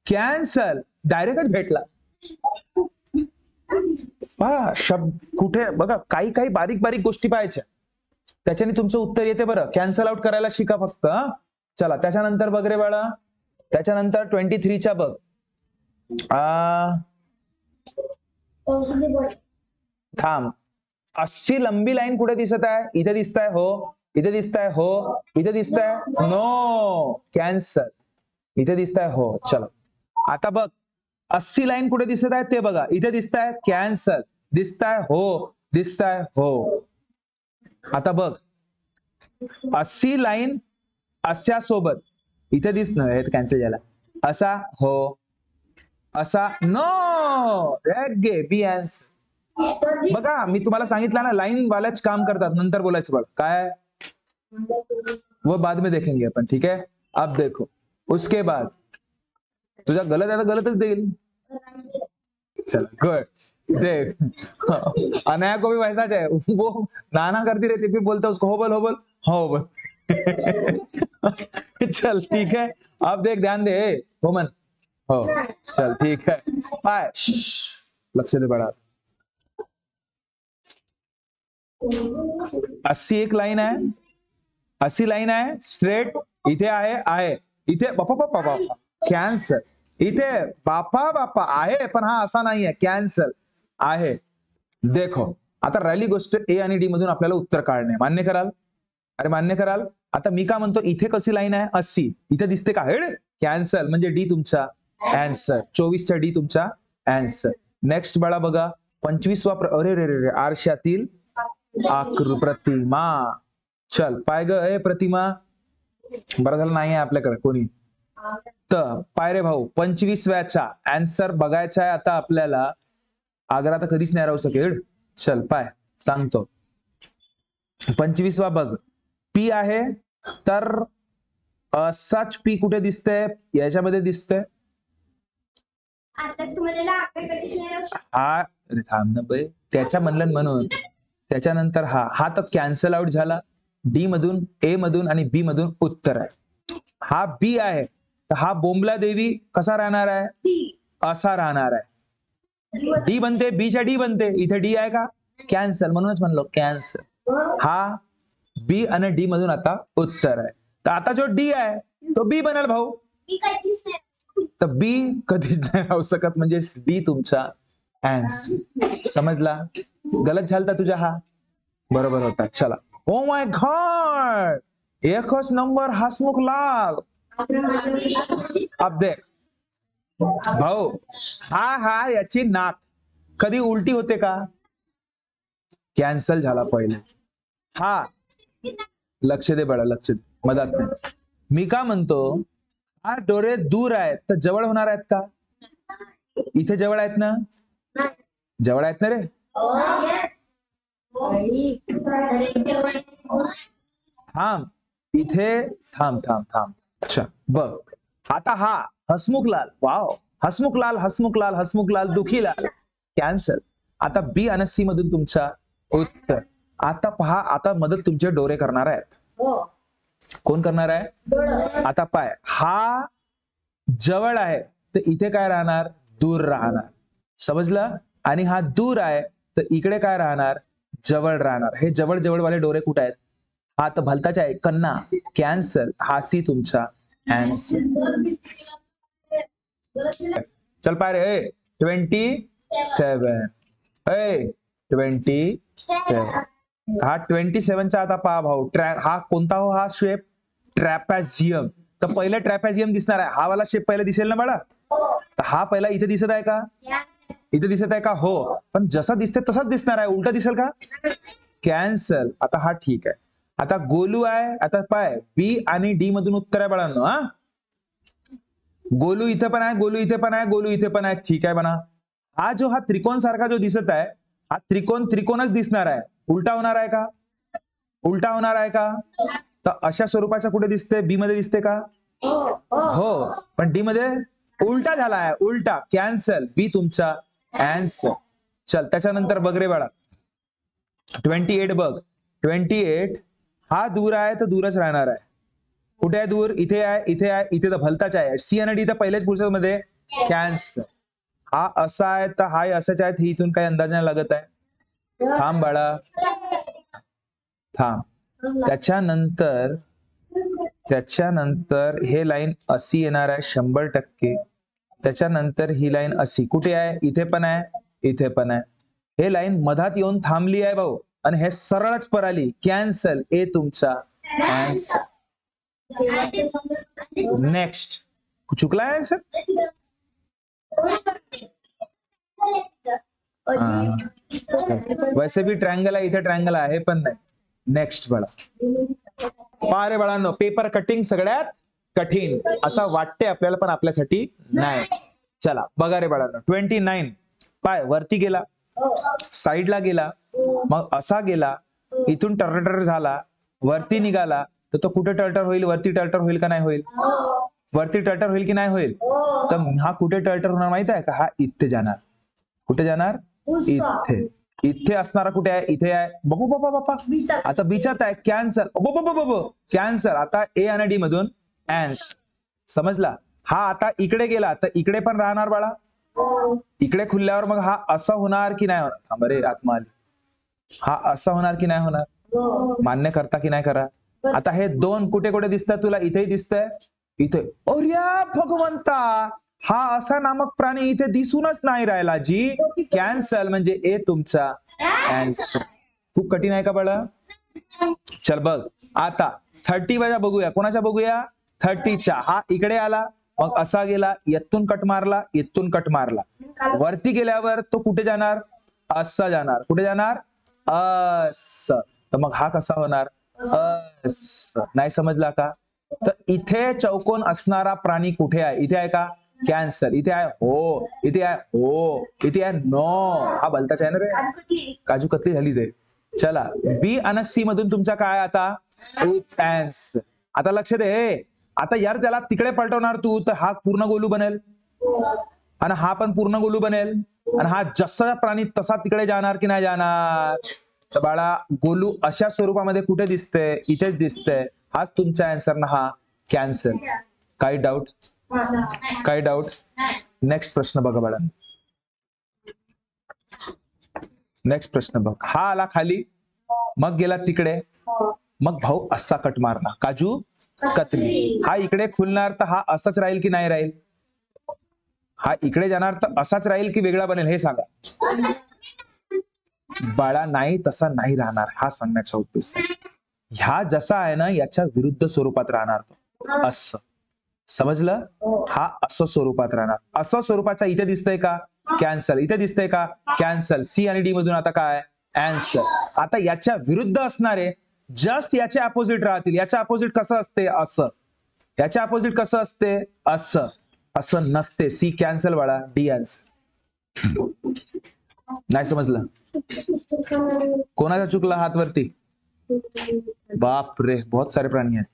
कॅन्सल. डायरेक्टच भेटला. पहा शब्द कुठे बघा. काही बारीक गोष्टी पाहायच्या, त्याच्याने तुमचं उत्तर येते. बरं कॅन्सल आउट करायला शिका फक्त. चला त्याच्यानंतर बघ रे बाळा. त्याच्यानंतर 23च्या बघ. थांब. 80 लंबी लाईन कुठे दिसत आहे? इथे दिसत आहे. हो. इथे दिसत आहे. हो. इथे दिसत आहे. नो. कॅन्सल. इथे दिसत आहे. हो. चला आता बघ 80 लाईन कुठे दिसत आहे ते बघा. इथे दिसत आहे. कॅन्सल. दिसत आहे. हो. दिसत आहे. हो. आता बघ 80 लाईन अशा सोबत इथे दिसणं हे कॅन्सल झाला. असा. हो. असा. नो. बी आन्सर. बघा मी तुम्हाला सांगितलं ना, लाईन वाल्याच काम करतात. नंतर बोलायचं बघ काय वो बाद में देखेंगे अपन. ठीक है. अब देखो उसके बाद तुझा गलत है तो गलतच देईल. चलो गुड. देख अनाया को भी वैसा है. वो नाना करती रहती फिर बोलता उसको हो बोल. चल ठीक है. अब देख ध्यान दे. हो मन. हो चल ठीक है. पाय लक्ष दे बड़ा. 80 एक लाईन आहे. 80 लाईन आहे स्ट्रेट. इथे आहे इथे बापा कॅन्सल. इथे बापा आहे, पण हा असा नाहीये. कॅन्सल आहे. देखो आता राहिली गोष्ट ए आणि डी मधून आपल्याला उत्तर काढणे. मान्य कराल? अरे मान्य कराल? आता मी का म्हणतो इथे कशी लाईन आहे? 80 इथे दिसते का? हेड. कॅन्सल म्हणजे डी तुमचा आन्सर. 24च्या डी तुमचा आन्सर. नेक्स्ट बाळा बघा 25वा. अरे रे आरशातील प्रतिमा. चल पाय ग ए प्रतिमा, बरं झालं नाही आहे आपल्याकडे कोणी. तर पाय रे भाऊ, 25व्याचा आन्सर बघायचा आहे आता आपल्याला. आग्रा तर कधीच नाही राहू शकेल. चल पाय सांगतो. 25वा बघ. पी आहे तर असाच पी कुठे दिसतंय? याच्यामध्ये दिसतंय. हा अरे थांब ना बे, त्याच्या म्हणलं म्हणून. त्याच्यानंतर हा तर कॅन्सल आउट झाला. डी मधून, ए मधून आणि बी मधून उत्तर आहे. हा बी आहे तर हा बोंबला देवी कसा राहणार आहे? असा राहणार आहे. डी बनते, बीच्या डी बनते. इथे डी आहे का? कॅन्सल, म्हणूनच म्हणलो कॅन्सल. हा बी आणि डी मधून आता उत्तर आहे. तर आता जो डी आहे तो बी बनेल भाऊ. तर बी कधीच नाही राहू शकत, म्हणजे बी तुमचा आन्सर. समजला? गलत झालता तुझा हा, बरोबर होता. चला. ओ माय गॉड, एकच नंबर हसमुख लाल. अब देख भाऊ, हा याची नाक कधी उलटी होते का? कॅन्सल झाला पहिले. हा लक्ष दे बळा, लक्ष दे, मदत नाही. मी का म्हणतो, हा डोळे दूर आहेत तर जवळ होणार आहेत का? इथे जवळ आहेत ना? जवळ आहेत ना रे? थांब इथे, थांब थांब थांब. अच्छा बघ आता हा हसमुख लाल. वाव, हसमुख लाल, हसमुख लाल, हसमुख लाल, दुखी लाल. कॅन्सल. आता बी आणि सी मधून तुमचा उत्तर. आता पहा, आता मदत तुमचे डोळे करणार आहेत. कोण करणार आहे? आता पाय, हा जवळ आहे तर इथे काय राहणार? दूर राहणार. समजलं? आणि हा दूर आहे तर इकडे काय राहणार? जवळ राहणार. हे जवळ जवळ वाले डोळे कुठे आहेत? हा तर भलताच आहे, कन्ना. कॅन्सल. हा सी तुमचा आन्सर. चल पाय रे. 27. 27. हा 27चा आता पहा भाऊ. हा कोणता हो? हा शेप ट्रॅपेझियम. तर पहिले ट्रॅपेझियम दिसणार आहे. हा वाला शेप पहिले दिसेल ना बाळा? तर हा पहिला इथे दिसत आहे का? इथे दिसत आहे का? हो. पण जसा दिसते तसाच दिसणार आहे. उलटा दिसेल का? कॅन्सल. आता हा ठीक आहे. आता गोलू आहे. आता पाय, बी आणि डी मधून उत्तर आहे बाळांनो. हा गोलू इथे पण आहे, गोलू इथे पण आहे, गोलू इथे पण आहे. ठीक आहे बना. हा त्रिकोण सारखा जो दिसत आहे, हा त्रिकोणच दिसणार आहे. उलटा होणार आहे का? उलटा होणार आहे का? तर अशा स्वरूपाच्या कुठे दिसते? बी मध्ये दिसते का? हो. पण डी मध्ये उलटा झाला आहे. उलटा. कॅन्सल. बी तुमचा आन्सर. चल त्याच्यानंतर बघ रे बाळा. 28 बघ. 28 हा दूर आहे तर दूरच राहणार आहे. कुठे आहे दूर? इथे आहे, इथे आहे, इथे तर भलताच आहे. सी आणि डी तर पहिल्याच पुढच्या मध्ये कॅन्सल. हा असा आहे तर हा असाच आहे. ही इथून काही अंदाज नाही लागत आहे. थांब बाळा, थांब. त्याच्यानंतर हे लाईन अशी येणार आहे 100%. त्याच्यानंतर ही लाईन अशी कुठे आहे? इथे पण आहे, इथे पण आहे. हे लाईन मधात येऊन थांबली आहे भाऊ, आणि हे सरळच पराली. कॅन्सल. ए तुमचा आन्सर. नेक्स्ट. चुकला आन्सर? वैसे भी ट्रायंगल आहे, इथे ट्रायंगल आहे पण नाही. नेक्स्ट बाळा. पहा रे बाळांनो, पेपर कटिंग सगळ्यात कठीण असं वाटते आपल्याला, पण आपल्यासाठी नाही. चला बघा रे बाळांनो. 29 पाय वरती गेला, साईडला गेला, मग असा गेला, इथून टर्टर झाला, वरती निघाला, तर तो कुठे टर्टर होईल? वरती टर्टर होईल का नाही होईल? वरती टर्टर होईल की नाही होईल? तर हा कुठे टर्टर होणार माहित आहे का? हा इथे जाणार. कुठे जाणार? इथे. इथे असणारा कुठे आहे? इथे आहे. बापा आता बीचात आहे. कॅन्सल. कॅन्सल. आता ए आणि डी मधून आन्सर. समजला? हा आता इकडे गेला तर इकडे पण राहणार बाळा. इकडे खुलल्यावर मग हा असा होणार की नाही होणार? थांब रे, आत्मा आली. हा असा होणार की नाही होणार? मान्य करता की नाही करा? आता हे दोन कुठे कुठे दिसतात तुला? इथेही दिसतंय, इथे. अरे भगवंता, हा असा नामक प्राणी इथे दिसूनच नाही राहिला जी. कॅन्सल. म्हणजे ए तुमचा आन्सर. खूप कठीण आहे का बाळा? चल बघ आता 30 वाजा बघूया. कोणाच्या बघूया? 30च्या. हा इकडे आला, मग असा गेला, येथून कट मारला, येथून कट मारला. वरती गेल्यावर तो कुठे जाणार? असा जाणार. कुठे जाणार? असं. तर मग हा कसा होणार? नाही समजला का? तर इथे चौकोन असणारा प्राणी कुठे आहे? इथे आहे का? कॅन्सर. इथे आहे हो, इथे आहे हो, इथे आहे नो. हा भलताच आहे ना रे, काजू कतली झाली ते. चला, बी आणि सी मधून तुमचा काय आता? ऍन्स. आता लक्ष दे, आता यार त्याला तिकडे पलटवणार तू तर हा पूर्ण गोलू बनेल आणि हा पण पूर्ण गोलू बनेल आणि हा जसा प्राणी तसा तिकडे जाणार की नाही जाणार? तर बाळा गोलू अशा स्वरूपामध्ये कुठे दिसते? इथेच दिसते. हाच तुमचा आन्सर ना, हा कॅन्सर. काही डाऊट? काही डाऊट? नेक्स्ट प्रश्न बघा बाळा. नेक्स्ट प्रश्न बघ. हा आला खाली, मग गेला तिकडे, मग भाऊ असा कट मारला, काजू कतली. हा इकडे खुलणार तर हा असाच राहील की नाही राहील? हा इकडे जाणार तर असाच राहील की वेगळा बनेल? हे सांगा बाळा. नाही, तसा नाही राहणार, हा सांगण्याचा उद्देश आहे. ह्या जसा आहे ना याच्या विरुद्ध स्वरूपात राहणार तो, असं समजलं? हा असं स्वरूपात राहणार. असं स्वरूपाच्या इथे दिसतंय का? कॅन्सल. इथे दिसतंय का? कॅन्सल. सी आणि डी मधून आता काय? आन्सर. आता याच्या विरुद्ध असणारे जस्ट याचे अपोजिट राहतील. याच्या अपोजिट कसं असते? असं. याच्या अपोजिट कसं असते? असं. असं नसते. सी कॅन्सल बाळा, डी आन्सर. नाही समजलं? कोणाचा चुकला हात वरती? बाप रे, बहुत सारे प्राणी आहेत.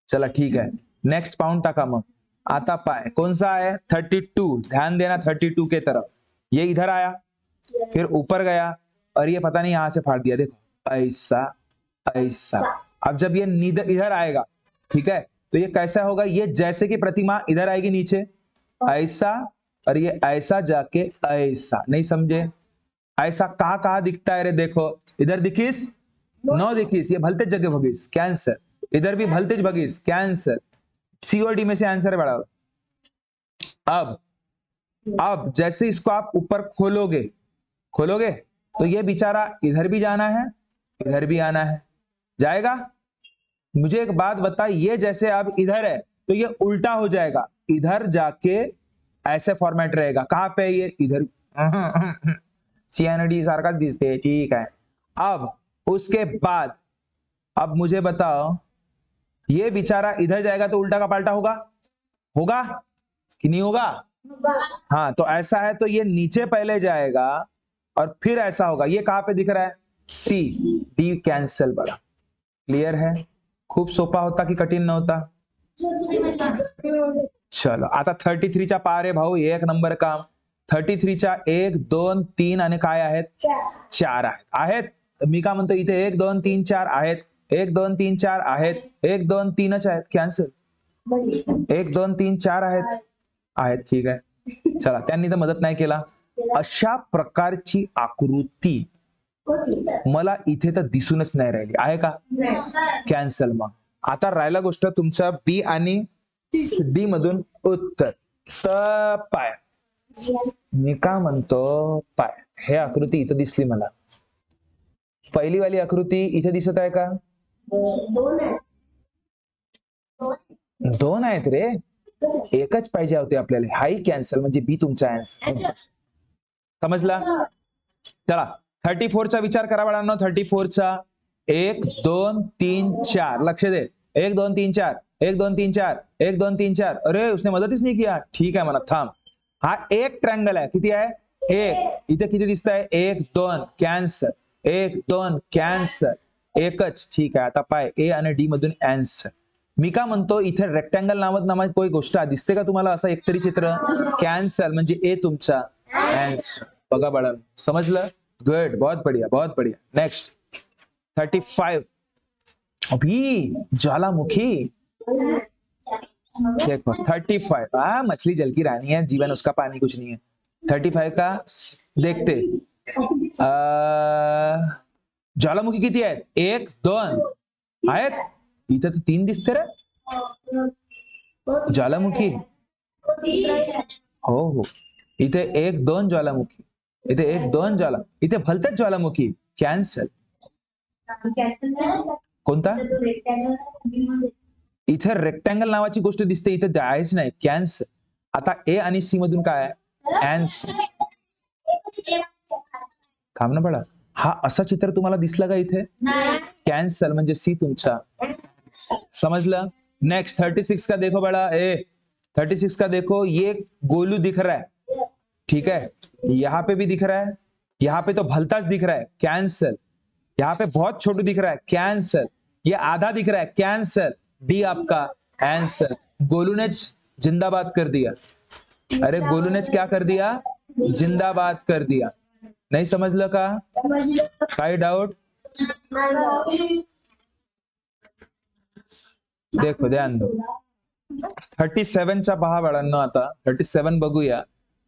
चला ठीक है, नेक्स्ट पाउंड टाका मग. आता पाए कौन सा है? 32. ध्यान देना 32 के तरफ. ये इधर आया, फिर ऊपर गया, और ये पता नहीं यहां से फाड़ दिया. देखो ऐसा ऐसा. अब जब ये इधर आएगा, ठीक है, तो ये कैसा होगा? ये जैसे कि प्रतिमा इधर आएगी नीचे, ऐसा, और ये ऐसा जाके ऐसा. नहीं समझे? ऐसा कहा कहा दिखता है रे? देखो इधर दिखिस, नो दिखिस, ये भलतेज जगह भगिस, कैंसर. इधर भी भलतेज भगिस, कैंसर. सी और डी में से आंसर है बड़ा. अब जैसे इसको आप ऊपर खोलोगे खोलोगे तो ये बेचारा इधर भी जाना है, इधर भी आना है. जाएगा? मुझे एक बात बता, ये जैसे अब इधर है तो ये उल्टा हो जाएगा, इधर जाके ऐसे फॉर्मेट रहेगा. कहां पे? ये इधर. सीएनडी सारखाच दिसते, ठीक है. अब उसके बाद अब मुझे बताओ, ये बेचारा इधर जाएगा तो उल्टा का पलटा होगा? होगा कि नहीं होगा? हाँ, तो ऐसा है तो ये नीचे पहले जाएगा और फिर ऐसा होगा. ये कहां पे दिख रहा है? सी. डी कैंसल बड़ा. क्लियर है? खूप सोपा होता कि कठीण नव्हता? चलो आता 33 चा पार आहे भाऊ, एक नंबर काम. 33 च्या 1 2 3 आणि काय आहेत? 4 आहेत. मी का म्हणतो इथे 1 2 3 4 आहेत, 1 2 3 4 आहेत, 1 2 3च आहेत. कॅन्सल. 1 2 3 4 आहेत. ठीक आहे. चला, त्यांनी तर मदत नाही केला. अशा प्रकारची आकृती मला इथे तर दिसूनच नाही राहिली आहे का? कॅन्सल. मग आता राहिला गोष्ट तुमचा बी आणि डी मधून उत्तर. तर पाय, मी का म्हणतो पाय, हे आकृती इथं दिसली मला. पहिली वाली आकृती इथे दिसत आहे का? दोन आहेत रे, एकच पाहिजे होते आपल्याला. हाही कॅन्सल, म्हणजे बी तुमचा आन्सर. समजला? चला 34 चा विचार करा बाळांनो. 34 चा 1 2 3 4. लक्ष दे. 1 2 3 4, 1 2 3 4, 1 2 3 4. अरे उसने मदतच नाही किया. ठीक आहे म्हणा, थांब. हा एक ट्रायंगल आहे. किती आहे? एक. इथे किती दिसत आहे? 1 2 कॅन्सर, 1 2 कॅन्सर, एकच. ठीक आहे. आता पाय ए आणि डी मधून आन्सर. मी का म्हणतो इथे रेक्टँगल नावाची कोई गोष्ट दिसते का तुम्हाला? असं एकतरी चित्र? कॅन्सल म्हणजे ए तुमचा आन्सर. बघा बाळा, समजलं? गुड, बहुत बढ़िया, बहुत बढ़िया. नेक्स्ट 35. अभी ज्वालामुखी देखो 35. मछली जल की रानी है, जीवन उसका पानी कुछ नहीं है. 35 का देखते. ज्वालामुखी किती आहेत? 1 2 आहेत. इथे तर 3 दिसते रे ज्वालामुखी. हो हो, इथे 1 2 ज्वालामुखी, इथे 1 2 ज्वाला, इथे भलतेच ज्वालामुखी. कॅन्सल. कोणता? इथे रेक्टँगल नावाची गोष्ट दिसते, इथे द्यायच नाही. कॅन्सल. आता ए आणि सी मधून काय? आन्सर. थांब ना बाळा, हा असा चित्र तुम्हाला दिसला का इथे? कॅन्सल म्हणजे सी तुमचा, समझला। नेक्स्ट 36 का देखो बड़ा, 36 का देखो, ये गोलू दिख रहा है, ठीक है, यहाँ पे भी दिख रहा है, यहाँ पे तो भलताच दिख रहा है, कैंसल। यहाँ पे बहुत छोटू दिख रहा है, कैंसल। ये आधा दिख रहा है, कैंसल। डी आपका आंसर। गोलू ने जिंदाबाद कर दिया। अरे गोलू ने क्या कर दिया? जिंदाबाद कर दिया। नहीं समझलं का? काही डाउट? देखो ध्यान दो, 37 चा पहा बाळांनो, आता 37 बघूया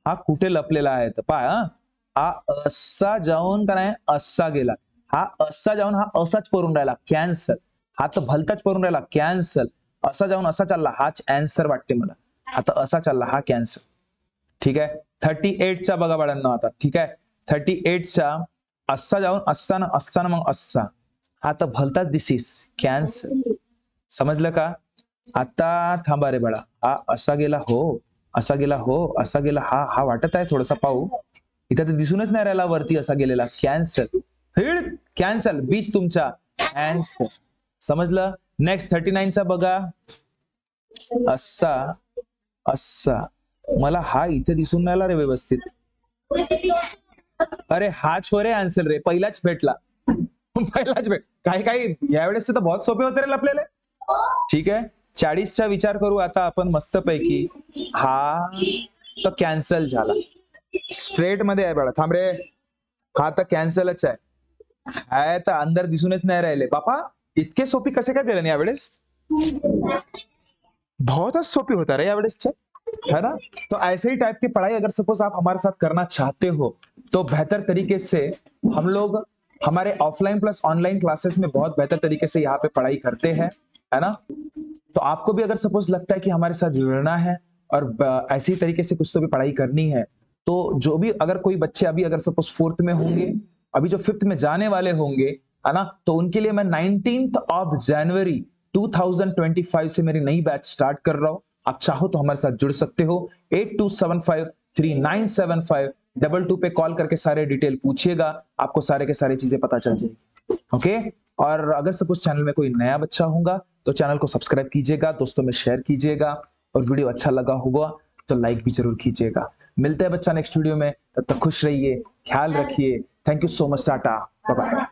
हा कुठे लपलेला आहे तर पहा, हा असा जाऊन का नाही असा गेला, हा असा जाऊन हा असाच परून राहिला, कॅन्सल। हा तर भलताच परून राहिला, कॅन्सल। असा जाऊन असा चालला, हाच आन्सर वाटते मला। आता असा चालला, हा कॅन्सल, ठीक आहे। 38 चा बघा बाळांनो आता, ठीक आहे। 38 चा असा जाऊन असा ना असा ना मग असा, हा तर भलताच दिसीस, कॅन्सल। समजलं का? आता थांबा रे बाळा, हा असा गेला, हो असा गेला, हो असा गेला, हा हा वाटत आहे थोडासा पाहू, इथं तर दिसूनच नाही राहिला वरती असा गेलेला, कॅन्सल। कॅन्सल, बीच तुमचा आन्सर, समजलं। नेक्स्ट 39 चा बघा, असा असा, मला हा इथे दिसून नाही आला रे व्यवस्थित। अरे हा छोरे आन्सर रे, पहिलाच भेटला, पहिलाच भेट। काही काही यावेळेस तर बहुत सोपे होते रे लपलेले, ठीक आहे। 40 चा विचार करू आता आपण मस्तपैकी, हा तर कॅन्सल झाला, स्ट्रेट मध्ये आहे बाळा, थांब रे, हा तर कॅन्सलच आहे तर अंदर दिसूनच नाही राहिले। बापा इतके सोपी कसे काय दिले यावेळेस? बहुत सोपी होता रे यावेळेस, है ना। तो ऐसे ही टाइप की पढ़ाई अगर सपोज आप हमारे साथ करना चाहते हो तो बेहतर तरीके से हम लोग हमारे ऑफलाइन प्लस ऑनलाइन क्लासेस में बहुत बेहतर तरीके से यहाँ पे पढ़ाई करते हैं, है ना। तो आपको भी अगर सपोज लगता है कि हमारे साथ जुड़ना है और ऐसी तरीके से कुछ तो भी पढ़ाई करनी है, तो जो भी अगर कोई बच्चे अभी अगर सपोज 4th में होंगे, अभी जो 5th में जाने वाले होंगे, है ना, तो उनके लिए मैं 19th ऑफ जनवरी 2025 से मेरी नई बैच स्टार्ट कर रहा हूं। आप चाहो तो हमारे साथ जुड़ सकते हो। 8275397522 पे कॉल करके सारे डिटेल पूछिएगा, आपको सारे के सारे चीजें पता चल जाएगी, ओके। और अगर सपोज चैनल में कोई नया बच्चा होगा तो चैनल को सब्सक्राइब कीजिएगा, दोस्तों में शेयर कीजिएगा, और वीडियो अच्छा लगा होगा तो लाइक भी जरूर कीजिएगा। मिलते हैं बच्चा नेक्स्ट वीडियो में, तब तक खुश रहिए, ख्याल रखिए। Thank you so much, tata, bye bye.